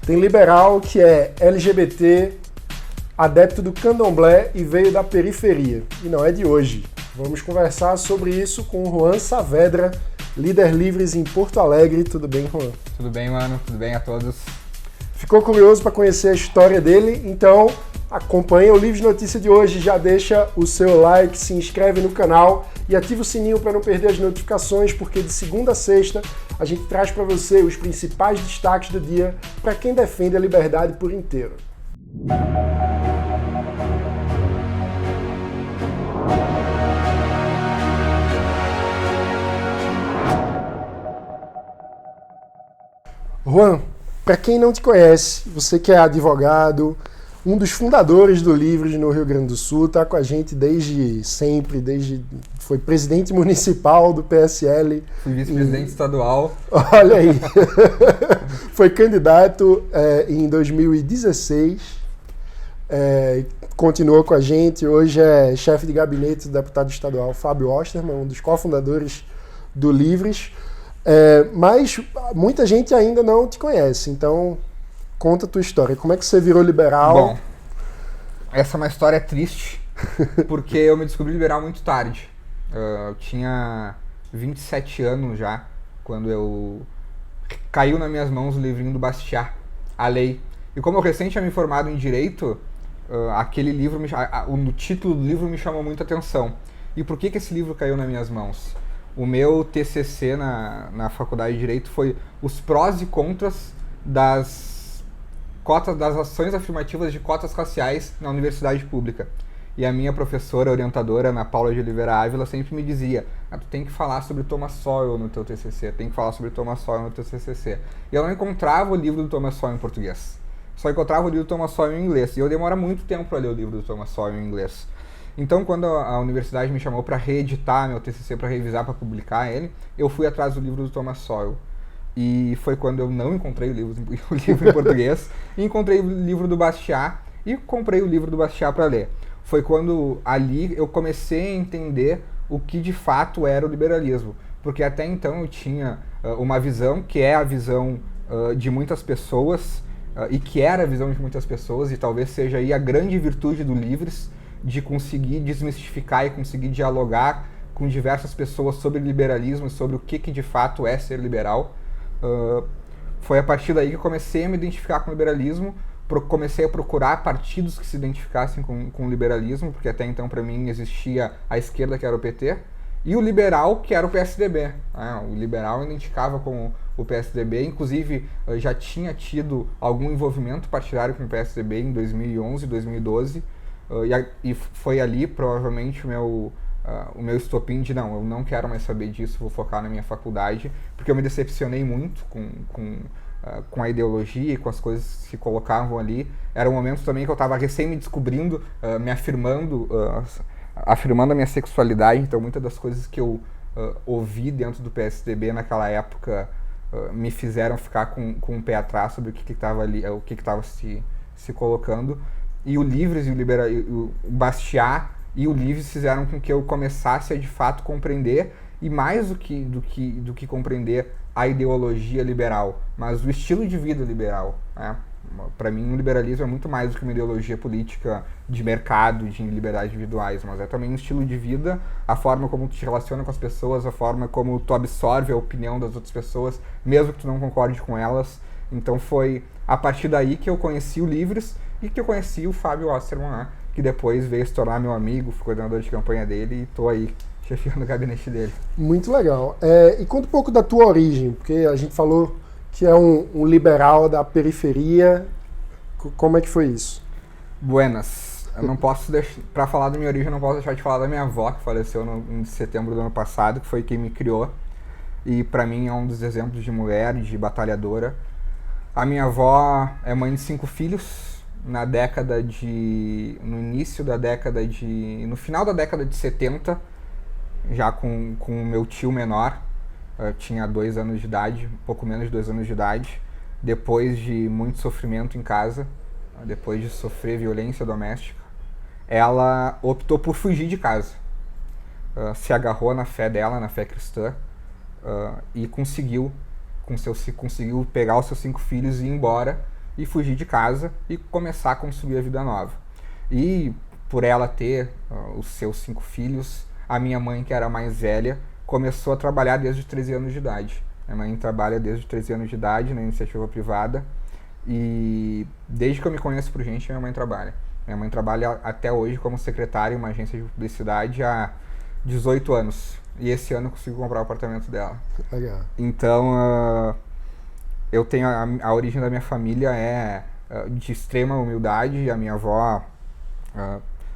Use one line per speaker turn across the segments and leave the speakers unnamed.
Tem liberal que é LGBT, adepto do candomblé e veio da periferia. E não é de hoje. Vamos conversar sobre isso com o Juan Saavedra, líder Livres em Porto Alegre. Tudo bem, Juan?
Tudo bem, mano. Tudo bem a todos.
Ficou curioso para conhecer a história dele? Então acompanha o Livres Notícia de hoje, já deixa o seu like, se inscreve no canal e ativa o sininho para não perder as notificações, porque de segunda a sexta a gente traz para você os principais destaques do dia para quem defende a liberdade por inteiro. Juan, para quem não te conhece, você que é advogado, um dos fundadores do Livres no Rio Grande do Sul, está com a gente desde sempre, foi presidente municipal do PSL.
Fui vice-presidente estadual.
Olha aí, foi candidato em 2016, continuou com a gente, hoje é chefe de gabinete do deputado estadual Fábio Osterman, um dos cofundadores do Livres. Mas muita gente ainda não te conhece, então conta a tua história. Como é que você virou liberal?
Bom, essa é uma história triste, porque eu me descobri liberal muito tarde. Eu tinha 27 anos já, quando caiu nas minhas mãos o livrinho do Bastiat, A Lei. E como eu recém tinha me formado em Direito, aquele livro, o título do livro me chamou muita atenção. E por que esse livro caiu nas minhas mãos? O meu TCC na Faculdade de Direito foi os prós e contras das ações afirmativas de cotas raciais na universidade pública. E a minha professora orientadora, Ana Paula de Oliveira Ávila, sempre me dizia: tu tem que falar sobre Thomas Sowell no teu TCC, tem que falar sobre Thomas Sowell no teu TCC. E eu não encontrava o livro do Thomas Sowell em português, só encontrava o livro do Thomas Sowell em inglês. E eu demoro muito tempo para ler o livro do Thomas Sowell em inglês. Então, quando a universidade me chamou para reeditar meu TCC, para revisar, para publicar ele, eu fui atrás do livro do Thomas Sowell. E foi quando eu não encontrei o livro em português, e encontrei o livro do Bastiat e comprei o livro do Bastiat para ler. Foi quando ali eu comecei a entender o que de fato era o liberalismo. Porque até então eu tinha uma visão que é a visão de muitas pessoas, e que era a visão de muitas pessoas, e talvez seja aí a grande virtude do Livres, de conseguir desmistificar e conseguir dialogar com diversas pessoas sobre liberalismo e sobre o que de fato é ser liberal. Foi a partir daí que eu comecei a me identificar com o liberalismo, comecei a procurar partidos que se identificassem com o liberalismo, porque até então para mim existia a esquerda, que era o PT, e o liberal, que era o PSDB. O liberal eu identificava com o PSDB, inclusive já tinha tido algum envolvimento partidário com o PSDB em 2011, 2012, e foi ali provavelmente o meu estopim de eu não quero mais saber disso, vou focar na minha faculdade, porque eu me decepcionei muito com a ideologia e com as coisas que colocavam ali. Era um momento também que eu estava recém me descobrindo, me afirmando a minha sexualidade, então muitas das coisas que eu ouvi dentro do PSDB naquela época me fizeram ficar com o pé atrás sobre o que estava ali, o que estava se colocando. E o Livres e o Bastiat e o Livres fizeram com que eu começasse a de fato compreender, e mais do que compreender a ideologia liberal, mas o estilo de vida liberal. Para mim, o liberalismo é muito mais do que uma ideologia política de mercado, de liberdades individuais, mas é também um estilo de vida, a forma como tu te relaciona com as pessoas, a forma como tu absorve a opinião das outras pessoas, mesmo que tu não concorde com elas. Então foi a partir daí que eu conheci o Livres e que eu conheci o Fábio Osterman, que depois veio se tornar meu amigo, fui coordenador de campanha dele e tô aí chefiando o gabinete dele.
Muito legal. E conta um pouco da tua origem, porque a gente falou que é um liberal da periferia. Como é que foi isso?
Buenas. Eu não posso para falar da minha origem, eu não posso deixar de falar da minha avó, que faleceu em setembro do ano passado, que foi quem me criou. E para mim é um dos exemplos de mulher, de batalhadora. A minha avó é mãe de 5 filhos. No final da década de 70, já com o meu tio menor, tinha 2 anos de idade, um pouco menos de 2 anos de idade, depois de muito sofrimento em casa, depois de sofrer violência doméstica, ela optou por fugir de casa. Se agarrou na fé dela, na fé cristã, e conseguiu pegar os seus 5 filhos e ir embora, e fugir de casa e começar a construir a vida nova. E por ela ter os seus 5 filhos, a minha mãe, que era a mais velha, começou a trabalhar desde os 13 anos de idade. Minha mãe trabalha desde os 13 anos de idade na iniciativa privada e desde que eu me conheço por gente, minha mãe trabalha. Minha mãe trabalha até hoje como secretária em uma agência de publicidade há 18 anos. E esse ano eu consigo comprar o apartamento dela.
Legal.
Então, eu tenho a origem da minha família é de extrema humildade. A minha avó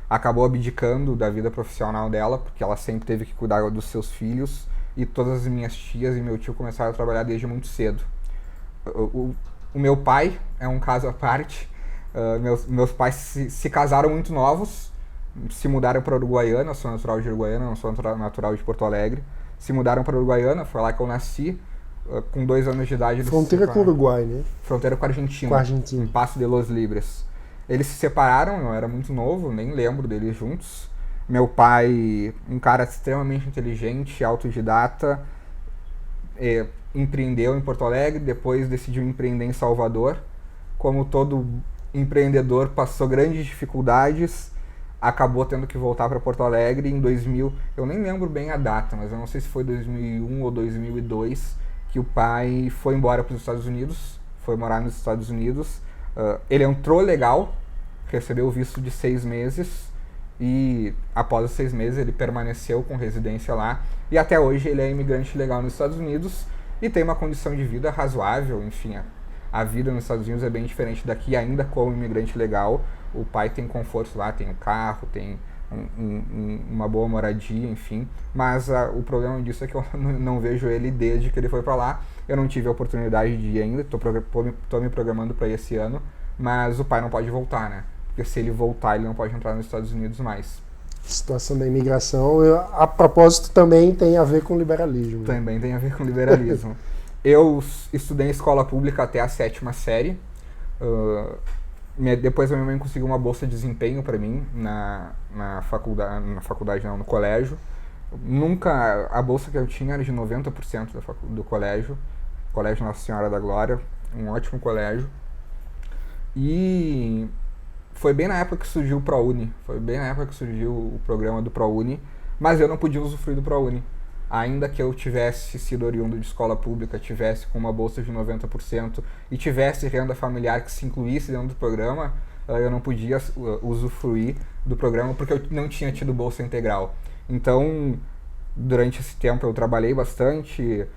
acabou abdicando da vida profissional dela, porque ela sempre teve que cuidar dos seus filhos. E todas as minhas tias e meu tio começaram a trabalhar desde muito cedo. O meu pai é um caso à parte. Meus pais se casaram muito novos, se mudaram para Uruguaiana. Eu sou natural de Uruguaiana, não sou natural de Porto Alegre. Se mudaram para Uruguaiana, foi lá que eu nasci. Com 2 anos de idade...
Fronteira com o Uruguai, né?
Fronteira com a Argentina.
Com a Argentina.
Em Paso de los Libres. Eles se separaram, eu era muito novo, nem lembro deles juntos. Meu pai, um cara extremamente inteligente, autodidata, empreendeu em Porto Alegre, depois decidiu empreender em Salvador. Como todo empreendedor, passou grandes dificuldades, acabou tendo que voltar para Porto Alegre em 2000, eu nem lembro bem a data, mas eu não sei se foi 2001 ou 2002, que o pai foi embora para os Estados Unidos, foi morar nos Estados Unidos. Ele entrou legal, recebeu o visto de 6 meses e após os 6 meses ele permaneceu com residência lá e até hoje ele é imigrante legal nos Estados Unidos e tem uma condição de vida razoável. Enfim, a vida nos Estados Unidos é bem diferente daqui, ainda como imigrante legal. O pai tem conforto lá, tem um carro, tem uma boa moradia, enfim. Mas o problema disso é que eu não vejo ele desde que ele foi para lá. Eu não tive a oportunidade de ir ainda, estou me programando para ir esse ano, mas o pai não pode voltar, né? Porque se ele voltar, ele não pode entrar nos Estados Unidos mais.
A situação da imigração, a propósito, também tem a ver com liberalismo.
Também tem a ver com liberalismo. Eu estudei em escola pública até a 7ª série. Depois a minha mãe conseguiu uma bolsa de desempenho para mim na faculdade não, no colégio. Nunca, a bolsa que eu tinha era de 90% do colégio. Colégio Nossa Senhora da Glória, um ótimo colégio. E foi bem na época que surgiu o ProUni, foi bem na época que surgiu o programa do ProUni, mas eu não podia usufruir do ProUni. Ainda que eu tivesse sido oriundo de escola pública, tivesse com uma bolsa de 90% e tivesse renda familiar que se incluísse dentro do programa, eu não podia usufruir do programa porque eu não tinha tido bolsa integral. Então, durante esse tempo eu trabalhei bastante,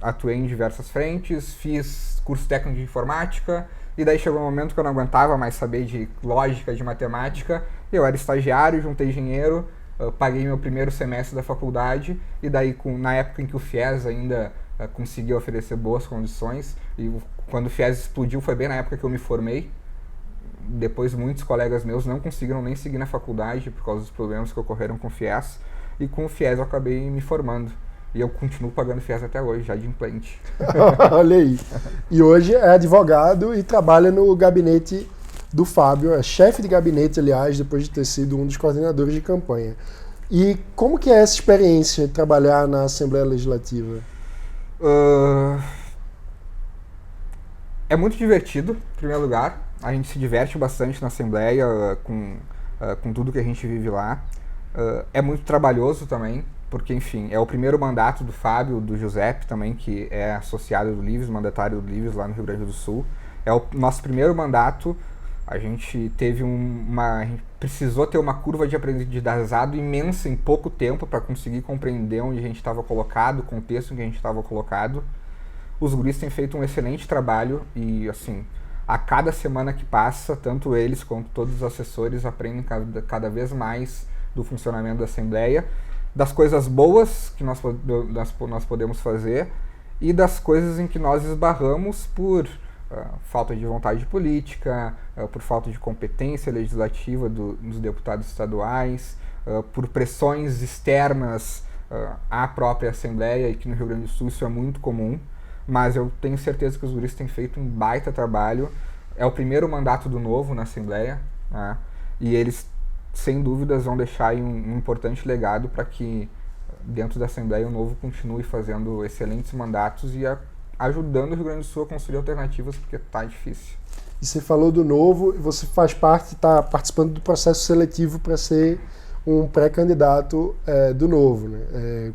atuei em diversas frentes, fiz curso técnico de informática, e daí chegou um momento que eu não aguentava mais saber de lógica, de matemática. Eu era estagiário, juntei dinheiro, paguei meu primeiro semestre da faculdade, e daí na época em que o FIES ainda conseguia oferecer boas condições, e quando o FIES explodiu foi bem na época que eu me formei. Depois muitos colegas meus não conseguiram nem seguir na faculdade por causa dos problemas que ocorreram com o FIES, e com o FIES eu acabei me formando. E eu continuo pagando FIES até hoje, já de implante.
Olha aí. E hoje é advogado e trabalha no gabinete do Fábio, é chefe de gabinete, aliás, depois de ter sido um dos coordenadores de campanha. E como que é essa experiência de trabalhar na Assembleia Legislativa?
É muito divertido, em primeiro lugar. A gente se diverte bastante na Assembleia com tudo que a gente vive lá. É muito trabalhoso também, porque, enfim, é o primeiro mandato do Fábio, do Giuseppe também, que é associado do Livres, mandatário do Livres lá no Rio Grande do Sul. É o nosso primeiro mandato. A gente teve a gente precisou ter uma curva de aprendizado imensa em pouco tempo para conseguir compreender onde a gente estava colocado, o contexto em que a gente estava colocado. Os guris têm feito um excelente trabalho e, assim, a cada semana que passa, tanto eles quanto todos os assessores aprendem cada vez mais do funcionamento da Assembleia, das coisas boas que nós podemos fazer e das coisas em que nós esbarramos por falta de vontade política, por falta de competência legislativa dos deputados estaduais, por pressões externas à própria Assembleia, e que no Rio Grande do Sul isso é muito comum, mas eu tenho certeza que os guris têm feito um baita trabalho. É o primeiro mandato do Novo na Assembleia, né? E eles, sem dúvidas, vão deixar um importante legado para que dentro da Assembleia o Novo continue fazendo excelentes mandatos e ajudando o Rio Grande do Sul a construir alternativas, porque tá difícil.
E você falou do Novo, e você faz parte, está participando do processo seletivo para ser um pré-candidato do Novo, né?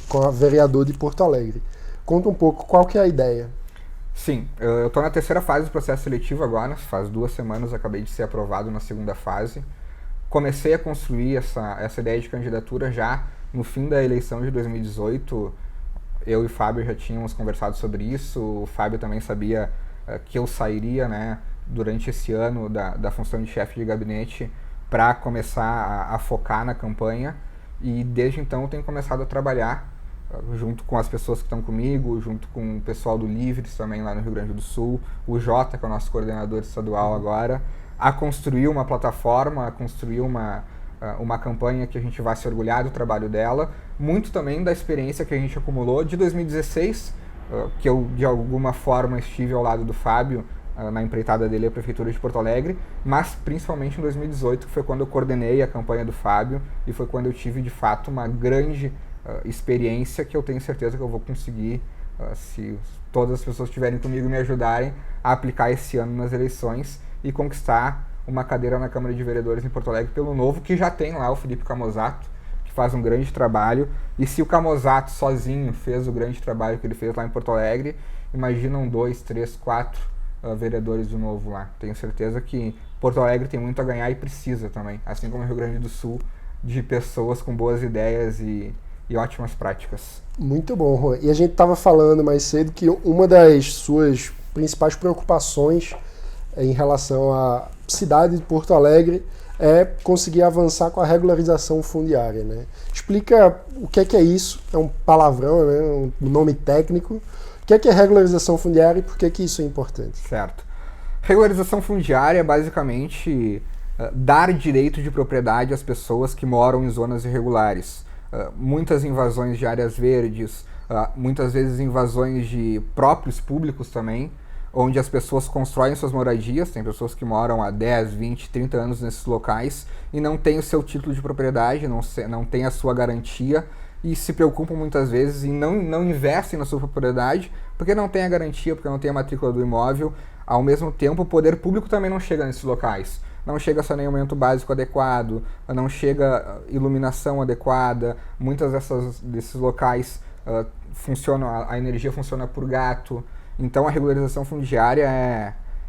Com a vereador de Porto Alegre. Conta um pouco, qual que é a ideia?
Sim, eu estou na terceira fase do processo seletivo agora, faz 2 semanas acabei de ser aprovado na segunda fase. Comecei a construir essa ideia de candidatura já no fim da eleição de 2018. Eu e o Fábio já tínhamos conversado sobre isso, o Fábio também sabia que eu sairia, né, durante esse ano da função de chefe de gabinete para começar a focar na campanha, e desde então eu tenho começado a trabalhar junto com as pessoas que estão comigo, junto com o pessoal do Livres também lá no Rio Grande do Sul, o Jota, que é o nosso coordenador estadual agora, a construir uma plataforma, a construir uma campanha que a gente vai se orgulhar do trabalho dela, muito também da experiência que a gente acumulou de 2016, que eu de alguma forma estive ao lado do Fábio na empreitada dele à Prefeitura de Porto Alegre, mas principalmente em 2018, que foi quando eu coordenei a campanha do Fábio e foi quando eu tive de fato uma grande experiência que eu tenho certeza que eu vou conseguir, se todas as pessoas que estiverem comigo me ajudarem, a aplicar esse ano nas eleições e conquistar uma cadeira na Câmara de Vereadores em Porto Alegre pelo Novo, que já tem lá o Felipe Camozato, que faz um grande trabalho. E se o Camozato sozinho fez o grande trabalho que ele fez lá em Porto Alegre, imaginam 2, 3, 4 vereadores do Novo lá. Tenho certeza que Porto Alegre tem muito a ganhar e precisa também, assim como o Rio Grande do Sul, de pessoas com boas ideias e ótimas práticas.
Muito bom, Juan. E a gente estava falando mais cedo que uma das suas principais preocupações em relação à cidade de Porto Alegre é conseguir avançar com a regularização fundiária, né? Explica o que é isso, é um palavrão, né? Um nome técnico. O que é regularização fundiária e por que isso é importante?
Certo. Regularização fundiária é basicamente dar direito de propriedade às pessoas que moram em zonas irregulares. Muitas invasões de áreas verdes, muitas vezes invasões de próprios públicos também, onde as pessoas constroem suas moradias, tem pessoas que moram há 10, 20, 30 anos nesses locais e não têm o seu título de propriedade, não têm a sua garantia e se preocupam muitas vezes e não investem na sua propriedade porque não tem a garantia, porque não tem a matrícula do imóvel. Ao mesmo tempo, o poder público também não chega nesses locais. Não chega saneamento básico adequado, não chega iluminação adequada, muitas desses locais a energia funciona por gato. Então a regularização fundiária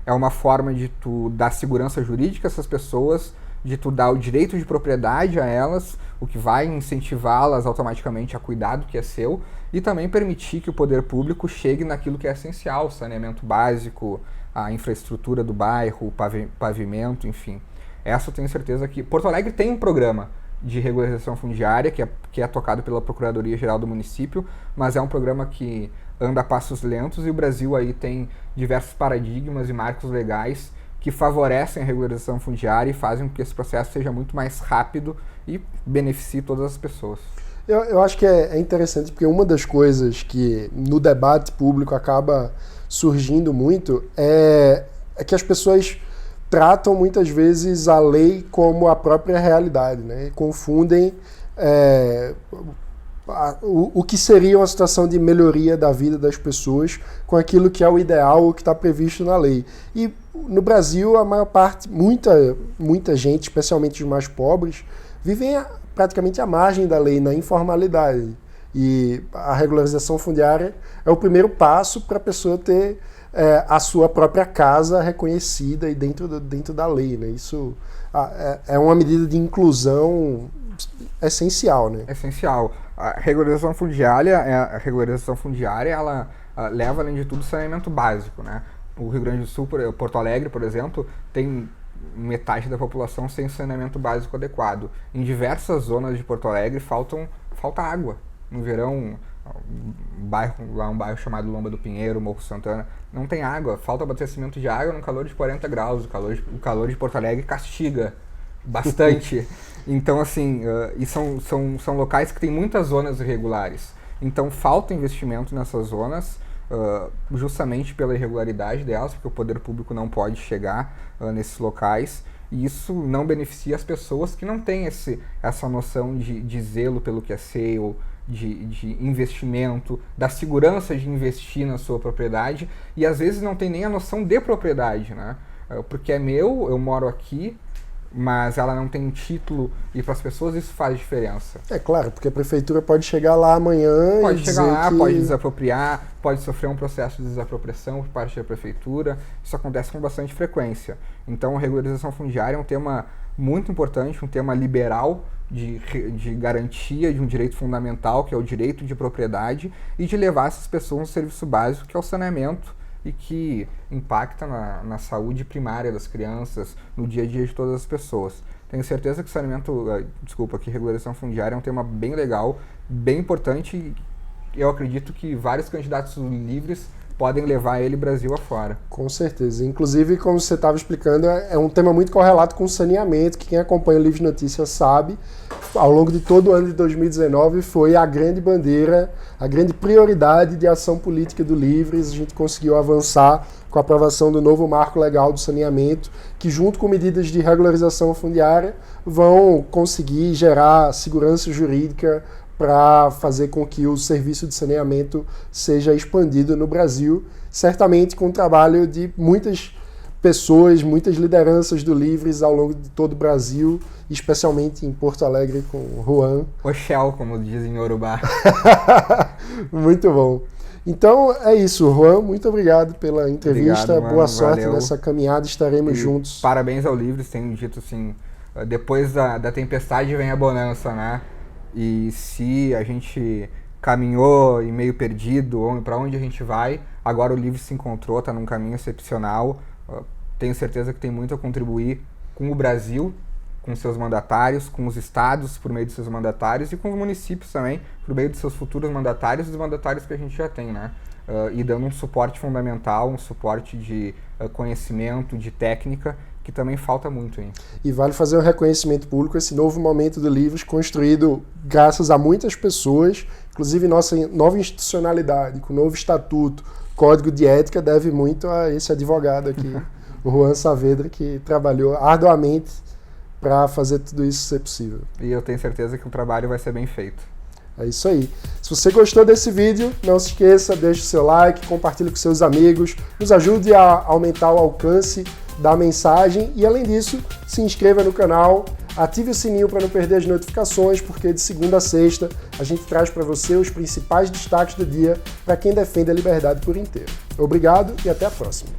é uma forma de tu dar segurança jurídica a essas pessoas, de tu dar o direito de propriedade a elas, o que vai incentivá-las automaticamente a cuidar do que é seu, e também permitir que o poder público chegue naquilo que é essencial, saneamento básico, a infraestrutura do bairro, o pavimento, enfim. Essa eu tenho certeza que... Porto Alegre tem um programa de regularização fundiária que é tocado pela Procuradoria-Geral do município, mas é um programa que anda a passos lentos e o Brasil aí tem diversos paradigmas e marcos legais que favorecem a regularização fundiária e fazem com que esse processo seja muito mais rápido e beneficie todas as pessoas.
Eu acho que é interessante porque uma das coisas que no debate público acaba surgindo muito é que as pessoas tratam muitas vezes a lei como a própria realidade, né? E confundem o que seria uma situação de melhoria da vida das pessoas com aquilo que é o ideal, o que está previsto na lei. E no Brasil, a maior parte, muita gente, especialmente os mais pobres, vivem praticamente à margem da lei, na informalidade. E a regularização fundiária é o primeiro passo para a pessoa ter a sua própria casa reconhecida e dentro da lei, né? Isso é uma medida de inclusão essencial, né?
Essencial. A regularização fundiária, ela leva, além de tudo, saneamento básico, né? O Rio Grande do Sul, Porto Alegre, por exemplo, tem metade da população sem saneamento básico adequado. Em diversas zonas de Porto Alegre falta água. No verão, um bairro chamado Lomba do Pinheiro, Morro Santana, não tem água, falta abastecimento de água no calor de 40 graus. O calor de Porto Alegre castiga bastante. Então, assim, e são locais que têm muitas zonas irregulares. Então, falta investimento nessas zonas, justamente pela irregularidade delas, porque o poder público não pode chegar nesses locais. E isso não beneficia as pessoas que não têm essa noção de zelo pelo que é seu, de investimento, da segurança de investir na sua propriedade, e às vezes não tem nem a noção de propriedade, né? Porque é meu, eu moro aqui, mas ela não tem um título, e para as pessoas isso faz diferença.
É claro, porque a prefeitura pode chegar lá amanhã
pode
e
chegar lá,
que...
pode desapropriar, pode sofrer um processo de desapropriação por parte da prefeitura. Isso acontece com bastante frequência. Então, a regularização fundiária é um tema muito importante, um tema liberal de garantia de um direito fundamental, que é o direito de propriedade, e de levar essas pessoas um serviço básico, que é o saneamento, e que impacta na saúde primária das crianças, no dia a dia de todas as pessoas. Tenho certeza que que regularização fundiária é um tema bem legal, bem importante, e eu acredito que vários candidatos livres podem levar ele Brasil afora.
Com certeza. Inclusive, como você estava explicando, é um tema muito correlato com o saneamento, que quem acompanha o Livres Notícias sabe, ao longo de todo o ano de 2019, foi a grande bandeira, a grande prioridade de ação política do Livres. A gente conseguiu avançar com a aprovação do novo marco legal do saneamento, que junto com medidas de regularização fundiária vão conseguir gerar segurança jurídica para fazer com que o serviço de saneamento seja expandido no Brasil, certamente com o trabalho de muitas pessoas, muitas lideranças do Livres ao longo de todo o Brasil, especialmente em Porto Alegre com o Juan.
Oxel, como dizem em Yorubá.
Muito bom. Então é isso, Juan, muito obrigado pela entrevista,
obrigado, mano,
boa sorte
valeu.
nessa caminhada, estaremos juntos.
Parabéns ao Livres, tenho dito assim, depois da tempestade vem a bonança, né? E se a gente caminhou e meio perdido, para onde a gente vai, agora o Livres se encontrou, está num caminho excepcional. Tenho certeza que tem muito a contribuir com o Brasil, com seus mandatários, com os estados por meio de seus mandatários e com os municípios também, por meio de seus futuros mandatários e dos mandatários que a gente já tem, né? E dando um suporte fundamental, um suporte de conhecimento, de técnica, que também falta muito, hein? E
vale fazer um reconhecimento público, esse novo momento do Livres, construído graças a muitas pessoas, inclusive nossa nova institucionalidade, com o novo estatuto, código de ética, deve muito a esse advogado aqui, o Juan Saavedra, que trabalhou arduamente para fazer tudo isso ser possível.
E eu tenho certeza que o trabalho vai ser bem feito.
É isso aí. Se você gostou desse vídeo, não se esqueça, deixe o seu like, compartilhe com seus amigos, nos ajude a aumentar o alcance da mensagem e, além disso, se inscreva no canal, ative o sininho para não perder as notificações, porque de segunda a sexta a gente traz para você os principais destaques do dia para quem defende a liberdade por inteiro. Obrigado e até a próxima.